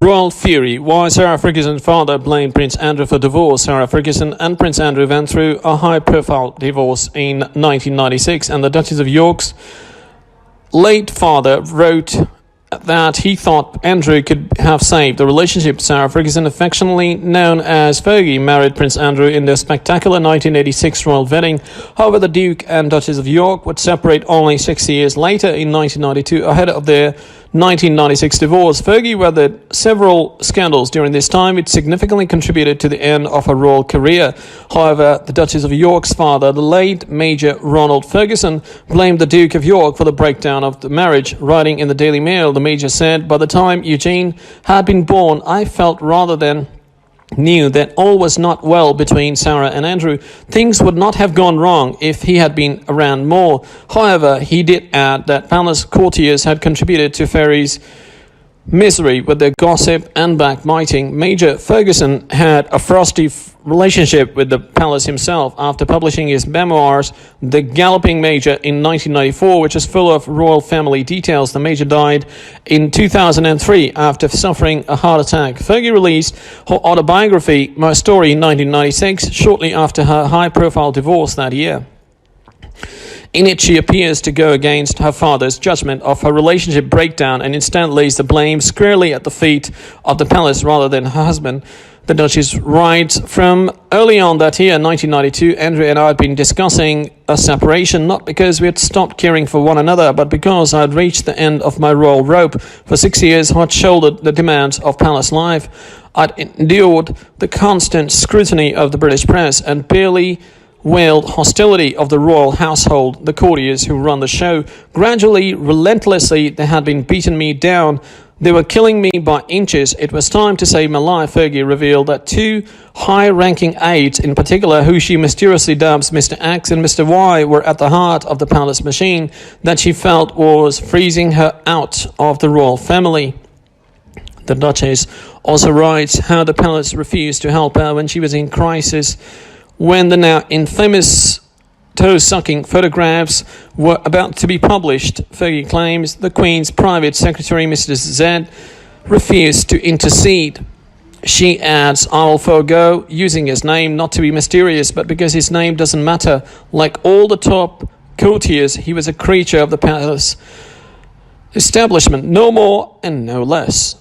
Royal fury. Why Sarah Ferguson's father blamed Prince Andrew for divorce. Sarah Ferguson and Prince Andrew went through a high-profile divorce in 1996, and the Duchess of York's late father wrote that he thought Andrew could have saved the relationship. Sarah Ferguson, affectionately known as Fergie, married Prince Andrew in their spectacular 1986 royal wedding. However, the Duke and Duchess of York would separate only 6 years later in 1992, ahead of their 1996 divorce. Fergie weathered several scandals during this time, which significantly contributed to the end of her royal career. However, the Duchess of York's father, the late Major Ronald Ferguson, blamed the Duke of York for the breakdown of the marriage. Writing in the Daily Mail, the Major said, "By the time Eugene had been born, I felt rather than knew that all was not well between Sarah and Andrew. Things would not have gone wrong if he had been around more." However, he did add that palace courtiers had contributed to Fergie's misery with their gossip and backbiting. Major Ferguson had a frosty relationship with the palace himself. After publishing his memoirs, The Galloping Major, in 1994, which is full of royal family details, the Major died in 2003 after suffering a heart attack. Fergie released her autobiography, My Story, in 1996, shortly after her high-profile divorce that year. In it, she appears to go against her father's judgment of her relationship breakdown and instead lays the blame squarely at the feet of the palace rather than her husband. The Duchess writes, "From early on that year, 1992, Andrew and I had been discussing a separation, not because we had stopped caring for one another, but because I had reached the end of my royal rope. For 6 years, I had shouldered the demands of palace life. I'd endured the constant scrutiny of the British press and barely wield hostility of the royal household, the courtiers who run the show. Gradually, relentlessly, they had been beating me down. They were killing me by inches. It was time to save my life." Fergie revealed that two high-ranking aides, in particular, who she mysteriously dubs Mr. X and Mr. Y, were at the heart of the palace machine that she felt was freezing her out of the royal family. The Duchess also writes how the palace refused to help her when she was in crisis. When the now infamous toe-sucking photographs were about to be published, Fergie claims the Queen's private secretary, Mrs. Z, refused to intercede. She adds, "I will forego using his name, not to be mysterious, but because his name doesn't matter. Like all the top courtiers, he was a creature of the palace establishment, no more and no less."